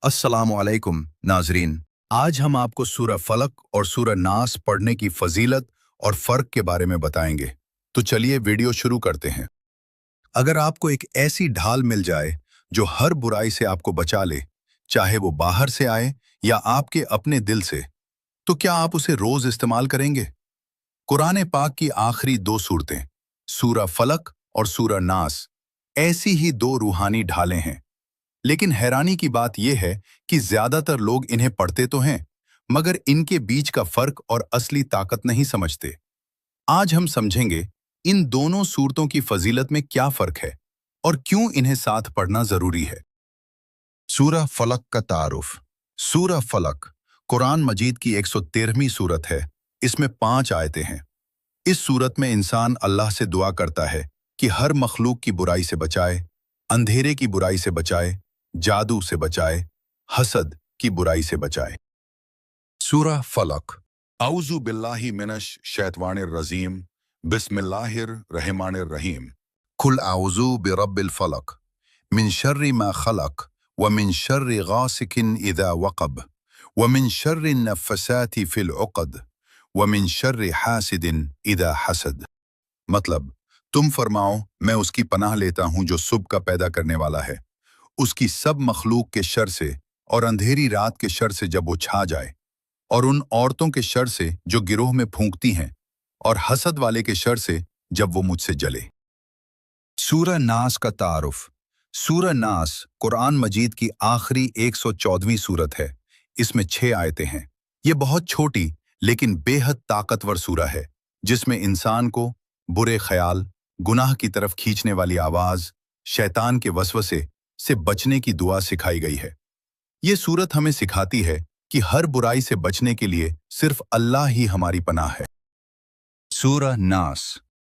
अस्सलाम वालेकुम नाजरीन। आज हम आपको सूरह फलक और सूरह नास पढ़ने की फजीलत और फ़र्क के बारे में बताएंगे। तो चलिए वीडियो शुरू करते हैं। अगर आपको एक ऐसी ढाल मिल जाए जो हर बुराई से आपको बचा ले, चाहे वो बाहर से आए या आपके अपने दिल से, तो क्या आप उसे रोज़ इस्तेमाल करेंगे? कुरान पाक की आखिरी दो सूरतें, सूरह फलक और सूरह नास, ऐसी ही दो रूहानी ढालें हैं। लेकिन हैरानी की बात यह है कि ज्यादातर लोग इन्हें पढ़ते तो हैं, मगर इनके बीच का फर्क और असली ताकत नहीं समझते। आज हम समझेंगे इन दोनों सूरतों की फजीलत में क्या फर्क है और क्यों इन्हें साथ पढ़ना जरूरी है। सूरह फलक का तारुफ। सूरह फलक कुरान मजीद की 113वीं सूरत है। इसमें 5 आयतें हैं। इस सूरत में इंसान अल्लाह से दुआ करता है कि हर मखलूक की बुराई से बचाए, अंधेरे की बुराई से बचाए, जादू से बचाए, हसद की बुराई से बचाए। सूरह फलक। औज़ु बिल्लाहि मिनश शैतानिर रजीम, बिस्मिल्लाहिर रहमानिर रहीम। कुल औज़ु बिरब्बिल फलक, मिन शर्रि मा खलक, व मिन शर्रि गासिकिन इज़ा वक़ब, व मिन शर्रि नफ़्फ़साति फ़िल उक़द, व मिन शर्रि हासिदिन इज़ा हसद। मतलब, तुम फरमाओ, मैं उसकी पनाह लेता हूँ जो सुबह का पैदा करने वाला है, उसकी सब मखलूक के शर से और अंधेरी रात के शर से जब वो छा जाए, और उन औरतों के शर से जो गिरोह में फूंकती हैं, और हसद वाले के शर से जब वो मुझसे जले। सूरह नास का तारुफ। सूरह नास कुरान मजीद की आखिरी 114वीं सूरत है। इसमें 6 आयतें हैं। ये बहुत छोटी लेकिन बेहद ताकतवर सूरह है, जिसमें इंसान को बुरे ख्याल, गुनाह की तरफ खींचने वाली आवाज, शैतान के वसवसे से बचने की दुआ सिखाई गई है। ये सूरत हमें सिखाती है कि हर बुराई से बचने के लिए सिर्फ अल्लाह ही हमारी पनाह है। सूरह नास।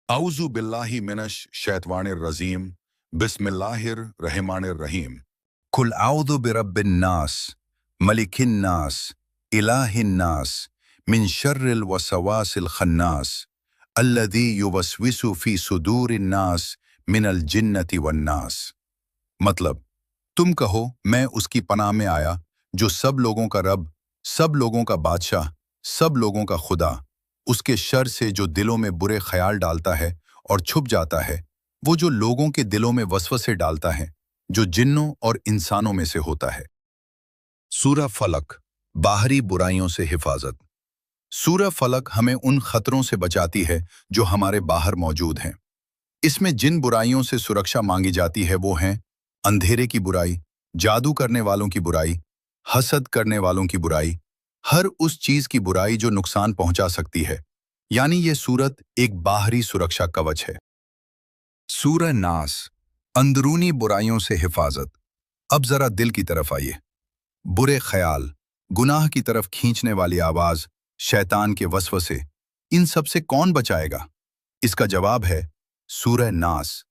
औज़ु बिल्लाहि मिनश शैतानिर रजीम, बिस्मिल्लाहिर रहमानिर रहीम। कुल औज़ु बिरब्बिन नास, मलिकिन नास, इलाहिन नास, मिन शर्रिल वसवासिल खन्नास, अल्लज़ी युवस्विसु फी सुदूरिन नास मिनल जिन्नति वन्नास। मतलब, तुम कहो, मैं उसकी पनाह में आया जो सब लोगों का रब, सब लोगों का बादशाह, सब लोगों का खुदा, उसके शर से जो दिलों में बुरे ख्याल डालता है और छुप जाता है, वो जो लोगों के दिलों में वसवसे डालता है, जो जिन्नों और इंसानों में से होता है। सूरह फलक। बाहरी बुराइयों से हिफाजत। सूरह फलक हमें उन खतरों से बचाती है जो हमारे बाहर मौजूद हैं। इसमें जिन बुराइयों से सुरक्षा मांगी जाती है वो हैं अंधेरे की बुराई, जादू करने वालों की बुराई, हसद करने वालों की बुराई, हर उस चीज की बुराई जो नुकसान पहुंचा सकती है। यानी ये सूरत एक बाहरी सुरक्षा कवच है। सूरह नास। अंदरूनी बुराइयों से हिफाजत। अब जरा दिल की तरफ आइए। बुरे ख्याल, गुनाह की तरफ खींचने वाली आवाज, शैतान के वसवसे, इन सब से कौन बचाएगा? इसका जवाब है सूरह नास।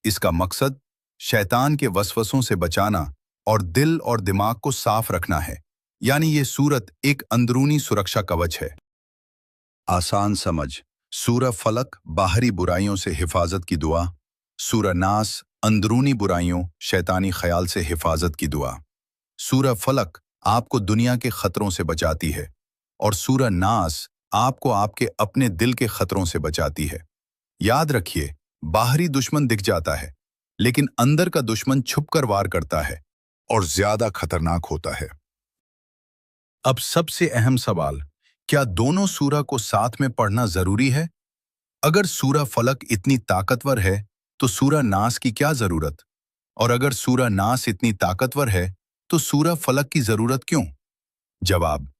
इसका मकसद शैतान के वसवसों से बचाना और दिल और दिमाग को साफ रखना है। यानी ये सूरत एक अंदरूनी सुरक्षा कवच है। आसान समझ। सूरह फलक बाहरी बुराइयों से हिफाजत की दुआ, सूरह नास अंदरूनी बुराइयों, शैतानी ख्याल से हिफाजत की दुआ। सूरह फलक आपको दुनिया के खतरों से बचाती है और सूरह नास आपको आपके अपने दिल के खतरों से बचाती है। याद रखिए, बाहरी दुश्मन दिख जाता है, लेकिन अंदर का दुश्मन छुपकर वार करता है और ज्यादा खतरनाक होता है। अब सबसे अहम सवाल, क्या दोनों सूरह को साथ में पढ़ना जरूरी है? अगर सूरह फलक इतनी ताकतवर है तो सूरह नास की क्या जरूरत? और अगर सूरह नास इतनी ताकतवर है तो सूरह फलक की जरूरत क्यों? जवाब,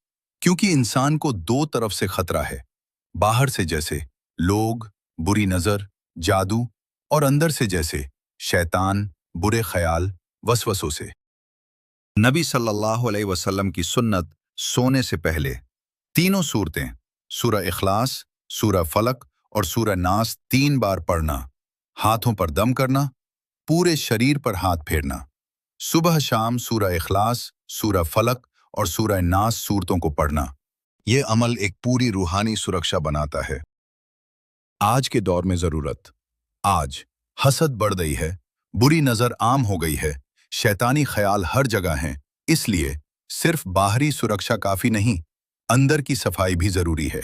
क्योंकि इंसान को दो तरफ से खतरा है। बाहर से जैसे लोग, बुरी नजर, जादू, और अंदर से जैसे शैतान, बुरे ख्याल, वसवसों से। नबी सल्लल्लाहु अलैहि वसल्लम की सुन्नत, सोने से पहले तीनों सूरतें, सूरह इखलास, सूरह फलक और सूरह नास 3 बार पढ़ना, हाथों पर दम करना, पूरे शरीर पर हाथ फेरना, सुबह शाम सूरह इखलास, सूरह फलक और सूरह नास सूरतों को पढ़ना। ये अमल एक पूरी रूहानी सुरक्षा बनाता है। आज के दौर में जरूरत। आज हसद बढ़ गई है, बुरी नजर आम हो गई है, शैतानी ख्याल हर जगह हैं इसलिए सिर्फ बाहरी सुरक्षा काफी नहीं, अंदर की सफाई भी जरूरी है।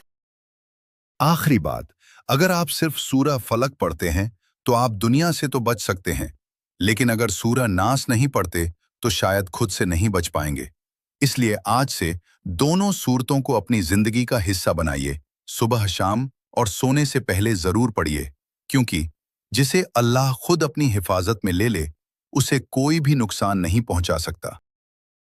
आखिरी बात, अगर आप सिर्फ सूरह फलक पढ़ते हैं तो आप दुनिया से तो बच सकते हैं, लेकिन अगर सूरह नास नहीं पढ़ते तो शायद खुद से नहीं बच पाएंगे। इसलिए आज से दोनों सूरतों को अपनी जिंदगी का हिस्सा बनाइए, सुबह शाम और सोने से पहले जरूर पढ़िए, क्योंकि जिसे अल्लाह खुद अपनी हिफाजत में ले ले, उसे कोई भी नुकसान नहीं पहुंचा सकता।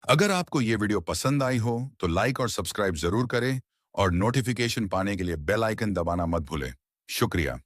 अगर आपको ये वीडियो पसंद आई हो तो लाइक और सब्सक्राइब जरूर करें और नोटिफिकेशन पाने के लिए बेल आइकन दबाना मत भूलें। शुक्रिया।